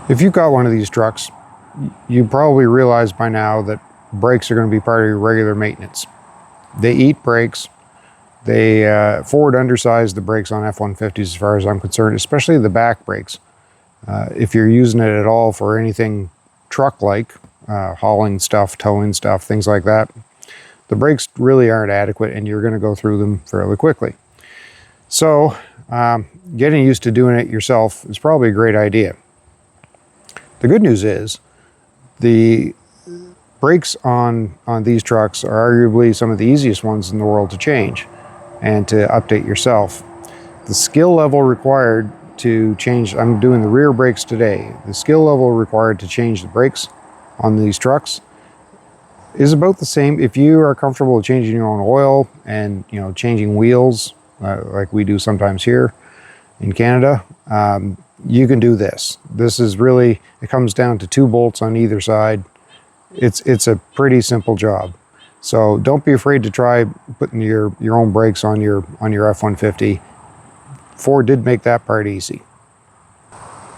If you've got one of these trucks, you probably realize by now that brakes are going to be part of your regular maintenance. They eat brakes. Ford undersized the brakes on F-150s as far as I'm concerned, especially the back brakes. If you're using it at all for anything truck-like, hauling stuff, towing stuff, things like that, the brakes really aren't adequate and you're going to go through them fairly quickly. So getting used to doing it yourself is probably a great idea. The good news is the brakes on these trucks are arguably some of the easiest ones in the world to change and to update yourself. The skill level required to change, I'm doing the rear brakes today, the skill level required to change the brakes on these trucks is about the same. If you are comfortable with changing your own oil and changing wheels like we do sometimes here in Canada, you can do this. This is really, it comes down to 2 bolts on either side. It's a pretty simple job. So don't be afraid to try putting your own brakes on your F-150. Ford did make that part easy.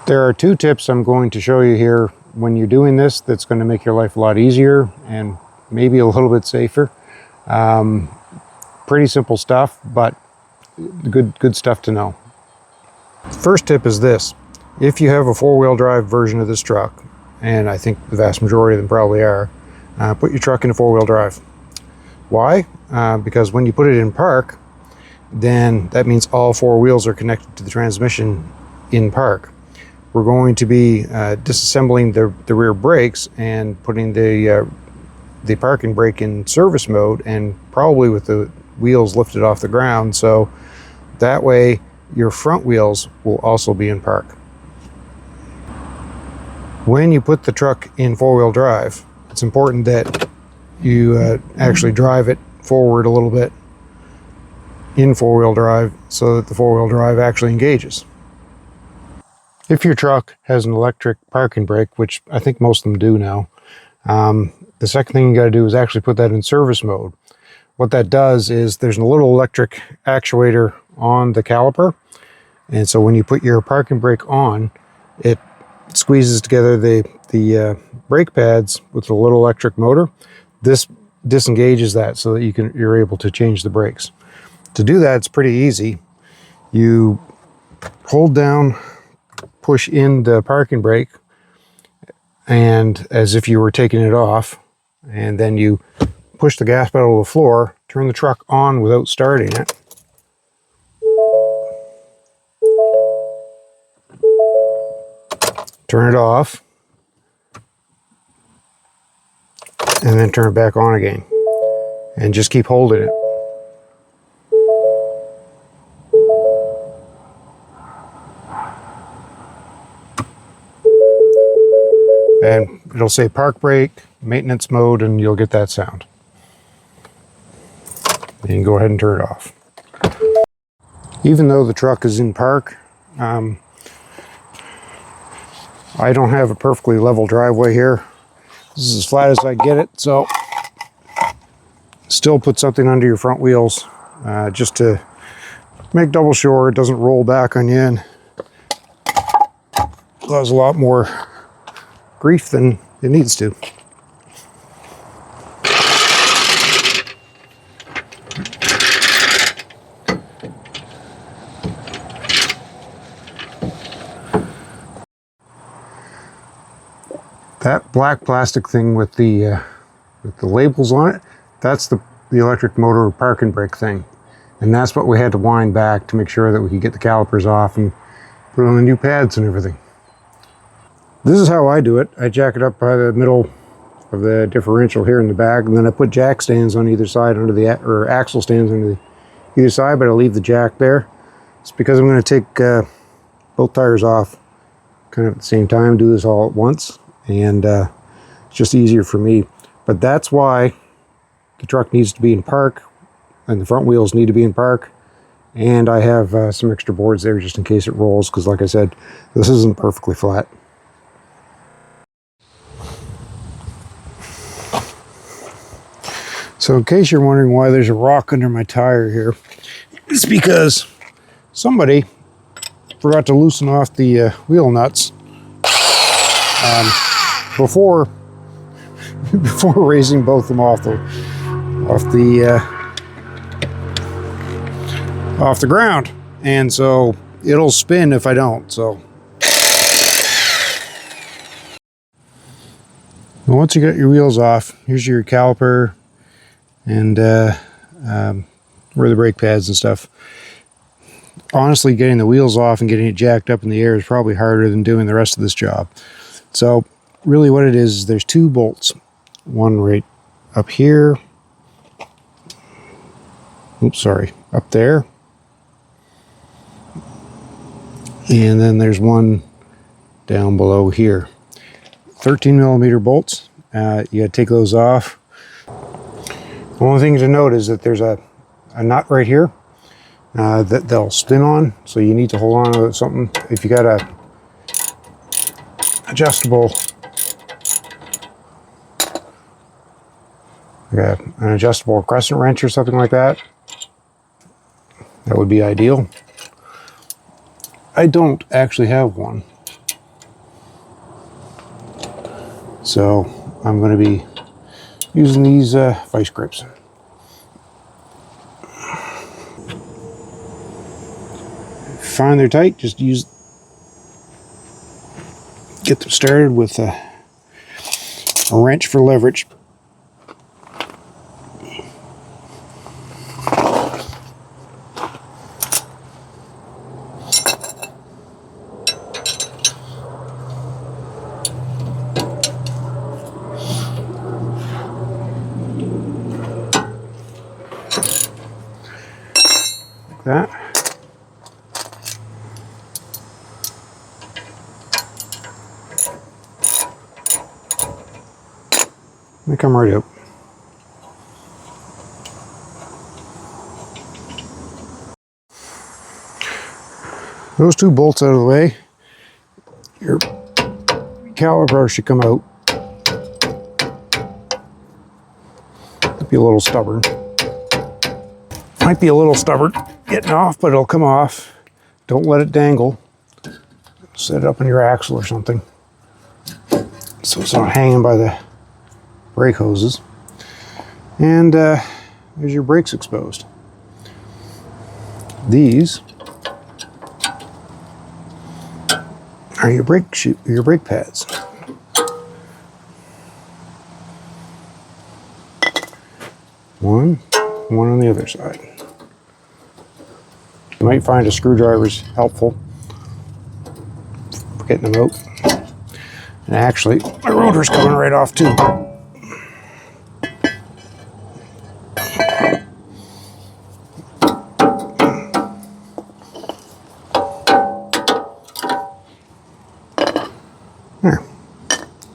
There are 2 tips I'm going to show you here when you're doing this that's going to make your life a lot easier and maybe a little bit safer. Pretty simple stuff, but good stuff to know. First tip is this. If you have a 4-wheel drive version of this truck, and I think the vast majority of them probably are, put your truck in 4-wheel drive. Why? Because when you put it in park, then that means all 4 wheels are connected to the transmission in park. We're going to be disassembling the rear brakes and putting the parking brake in service mode, and probably with the wheels lifted off the ground, so that way your front wheels will also be in park. When you put the truck in 4-wheel drive, it's important that you actually drive it forward a little bit in 4-wheel drive so that the 4-wheel drive actually engages. If your truck has an electric parking brake, which I think most of them do now, the second thing you got to do is actually put that in service mode. What that does is there's a little electric actuator on the caliper, and so when you put your parking brake on, it squeezes together the brake pads with a little electric motor. This disengages that so that you're able to change the brakes. To do that, it's pretty easy. You hold down, push in the parking brake, and as if you were taking it off, and then you push the gas pedal to the floor, turn the truck on without starting it. Turn it off, and then turn it back on again, and just keep holding it. And it'll say park brake, maintenance mode, and you'll get that sound. You can go ahead and turn it off. Even though the truck is in park, I don't have a perfectly level driveway here. This is as flat as I get it, so still put something under your front wheels just to make double sure it doesn't roll back on you and cause a lot more grief than it needs to. That black plastic thing with the labels on it, that's the electric motor parking brake thing. And that's what we had to wind back to make sure that we could get the calipers off and put on the new pads and everything. This is how I do it. I jack it up by the middle of the differential here in the back, and then I put jack stands on either side or axle stands on either side, but I leave the jack there. It's because I'm going to take both tires off kind of at the same time, do this all at once, and it's just easier for me. But that's why the truck needs to be in park, and the front wheels need to be in park, and I have some extra boards there just in case it rolls, because like I said, this isn't perfectly flat. So in case you're wondering why there's a rock under my tire here, it's because somebody forgot to loosen off the wheel nuts before before raising both of them off the ground, and so it'll spin if I don't. So once you get your wheels off, here's your caliper and where the brake pads and stuff. Honestly, getting the wheels off and getting it jacked up in the air is probably harder than doing the rest of this job. So really what it is, there's two bolts. One right up here. Oops, sorry. Up there. And then there's one down below here. 13 millimeter bolts. You got to take those off. The only thing to note is that there's a nut right here that they'll spin on, so you need to hold on to something. If you got a adjustable, like an adjustable crescent wrench or something like that, that would be ideal. I don't actually have one, so I'm going to be using these vice grips. Find they're tight, just get them started with a wrench for leverage. Like that. They come right out. Those two bolts out of the way, your caliper should come out. Might be a little stubborn. Might be a little stubborn getting off, but it'll come off. Don't let it dangle. Set it up in your axle or something, so it's not hanging by the brake hoses. And there's your brakes exposed. These are your brake pads. One on the other side. You might find a screwdriver's helpful for getting them out. And actually, my rotor's coming right off too. There.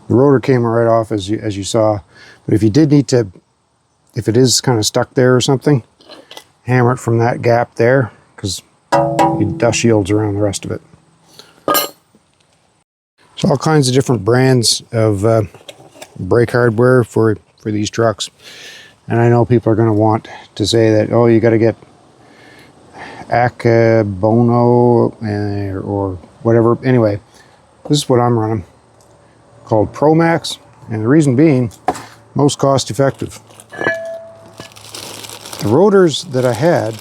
The rotor came right off as you saw, but if you did need to, if it is kind of stuck there or something, hammer it from that gap there, because dust shields around the rest of it. So all kinds of different brands of brake hardware for these trucks, and I know people are going to want to say that, oh, you got to get Bono or whatever. Anyway, this is what I'm running, called Pro Max, and the reason being, most cost effective. The rotors that I had,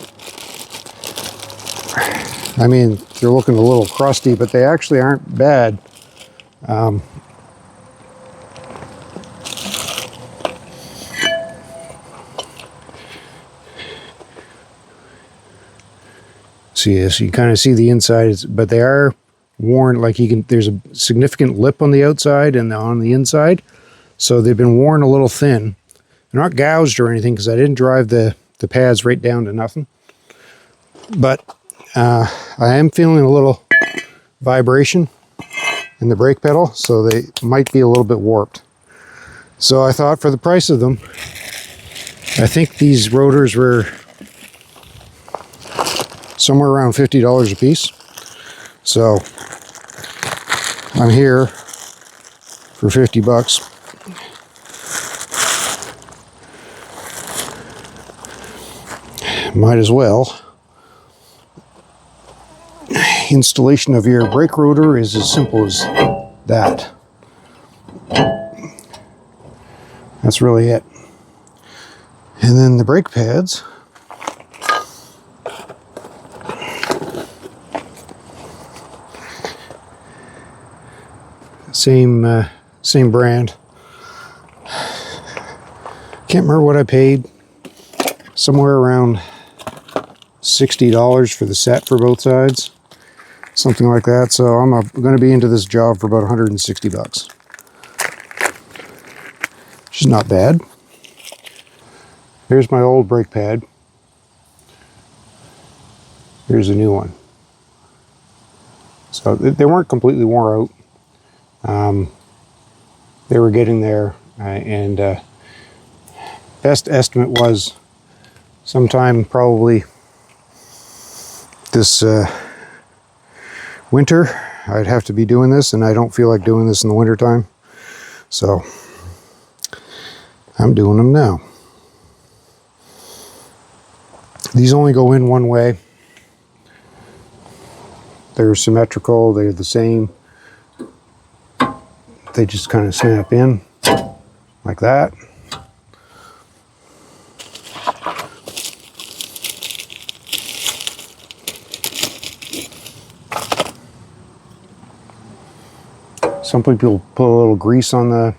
I mean, they're looking a little crusty, but they actually aren't bad. So you kind of see the inside, but they are worn, like there's a significant lip on the outside and on the inside, so they've been worn a little thin. They're not gouged or anything because I didn't drive the pads right down to nothing, but I am feeling a little vibration in the brake pedal, so they might be a little bit warped. So I thought, for the price of them, I think these rotors were somewhere around $50 a piece. So I'm here for 50 bucks. Might as well. Installation of your brake rotor is as simple as that. That's really it. And then the brake pads. Same brand. Can't remember what I paid. Somewhere around $60 for the set for both sides. Something like that. So I'm going to be into this job for about 160 bucks. Which is not bad. Here's my old brake pad. Here's a new one. So they weren't completely wore out. They were getting there, and best estimate was sometime probably this winter I'd have to be doing this, and I don't feel like doing this in the winter time, so I'm doing them now. These only go in one way. They're symmetrical, they're the same. They just kind of snap in like that. Some people put a little grease on the...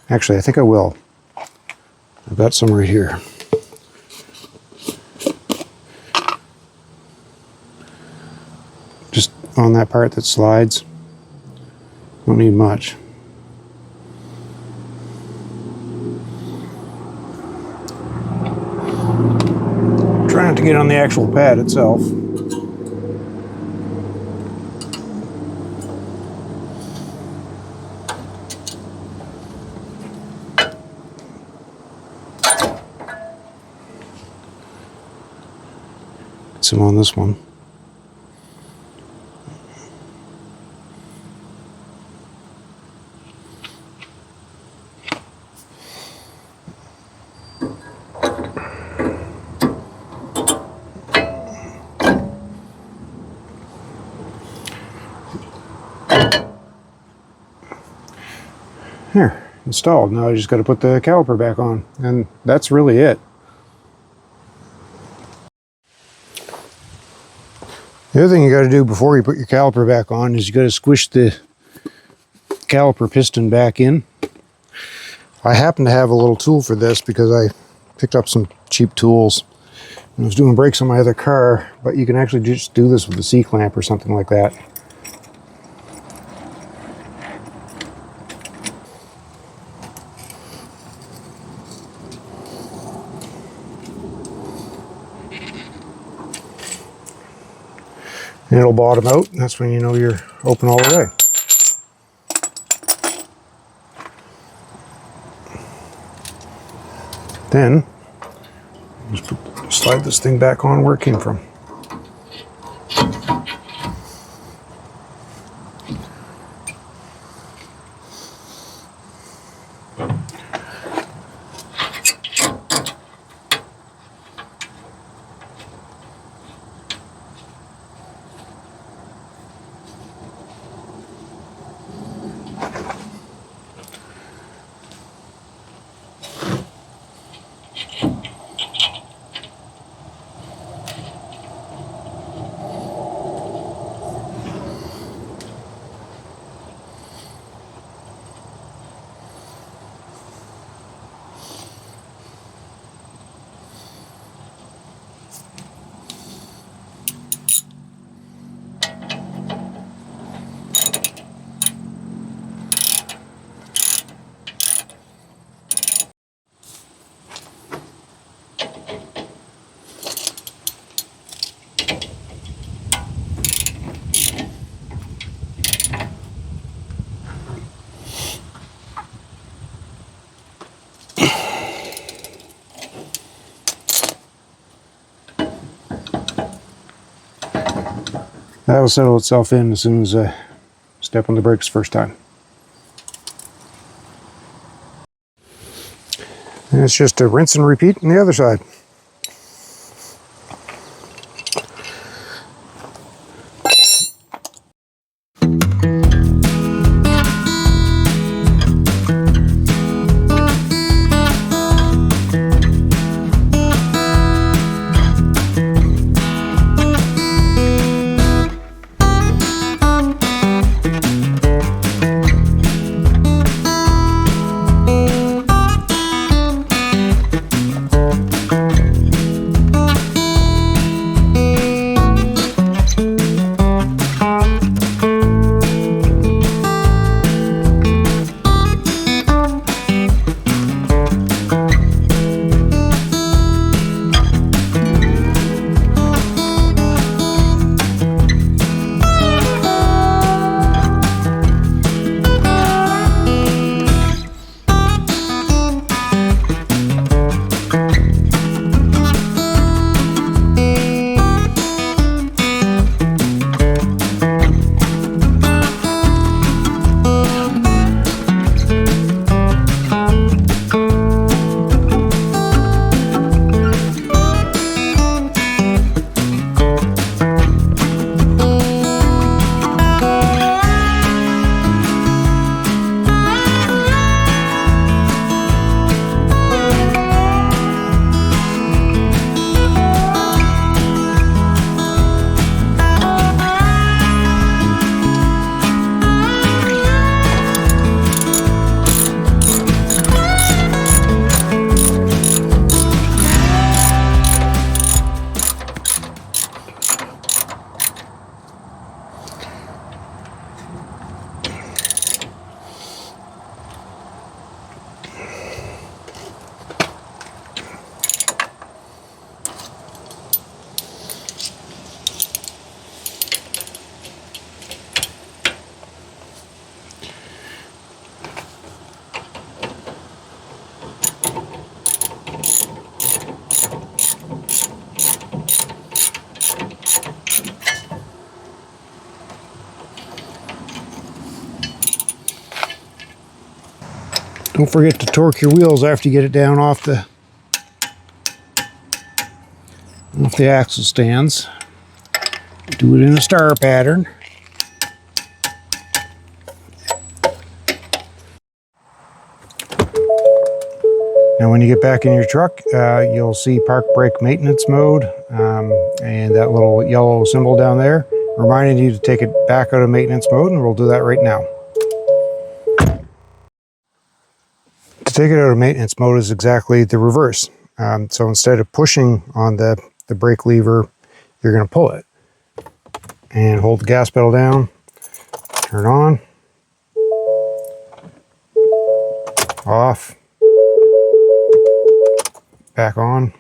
Actually, I think I will. I've got some right here. Just on that part that slides. Don't need much. Try not to get on the actual pad itself. Get some on this one. There, installed. Now I just got to put the caliper back on, and that's really it. The other thing you got to do before you put your caliper back on is you got to squish the caliper piston back in. I happen to have a little tool for this because I picked up some cheap tools and I was doing brakes on my other car, but you can actually just do this with a C-clamp or something like that. And it'll bottom out, and that's when you know you're open all the way. Then, just slide this thing back on where it came from. That'll settle itself in as soon as I step on the brakes first time. And it's just a rinse and repeat on the other side. Don't forget to torque your wheels after you get it down off the axle stands. Do it in a star pattern. Now when you get back in your truck, you'll see park brake maintenance mode and that little yellow symbol down there reminding you to take it back out of maintenance mode, and we'll do that right now. To take it out of maintenance mode is exactly the reverse. So instead of pushing on the brake lever, you're going to pull it and hold the gas pedal down, turn on, off, back on,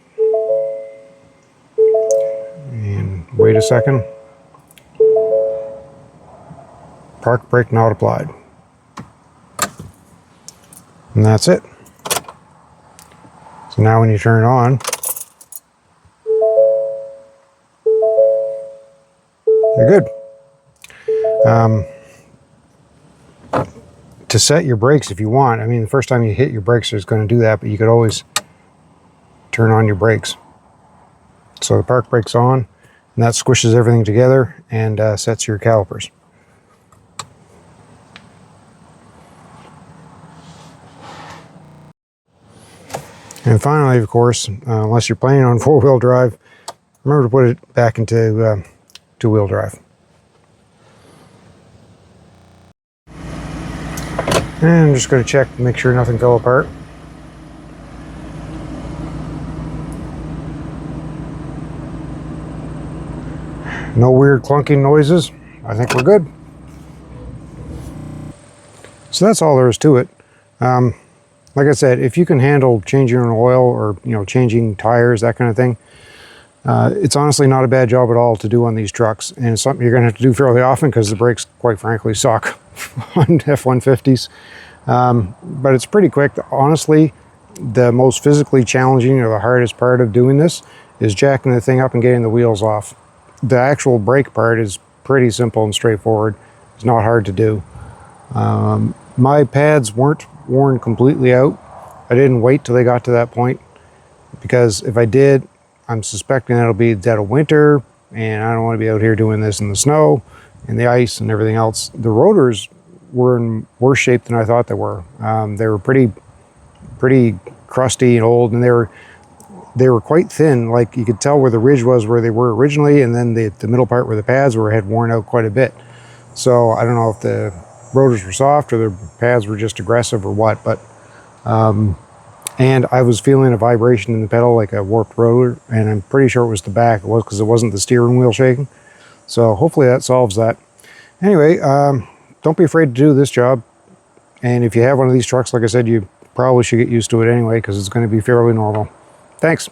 and wait a second. Park brake not applied. And that's it. So now when you turn it on, you're good. To set your brakes if you want, I mean, the first time you hit your brakes it's going to do that, but you could always turn on your brakes. So the park brake's on, and that squishes everything together and sets your calipers. And finally, of course, unless you're planning on four-wheel drive, remember to put it back into two-wheel drive. And I'm just going to check to make sure nothing fell apart. No weird clunking noises. I think we're good. So that's all there is to it. Like I said, if you can handle changing an oil or changing tires, that kind of thing, it's honestly not a bad job at all to do on these trucks, and it's something you're going to have to do fairly often because the brakes, quite frankly, suck on F-150s. But it's pretty quick. Honestly, the most physically challenging or the hardest part of doing this is jacking the thing up and getting the wheels off. The actual brake part is pretty simple and straightforward. It's not hard to do. My pads weren't worn completely out. I didn't wait till they got to that point, because if I did, I'm suspecting it'll be dead of winter, and I don't want to be out here doing this in the snow and the ice and everything else. The rotors were in worse shape than I thought they were. They were pretty crusty and old, and they were quite thin. Like, you could tell where the ridge was where they were originally, and then the middle part where the pads were had worn out quite a bit. So I don't know if the rotors were soft or the pads were just aggressive or what, but and I was feeling a vibration in the pedal, like a warped rotor, and I'm pretty sure it was the back. It was, because it wasn't the steering wheel shaking. So hopefully that solves that. Anyway, don't be afraid to do this job, and if you have one of these trucks, like I said, you probably should get used to it anyway, because it's going to be fairly normal. Thanks.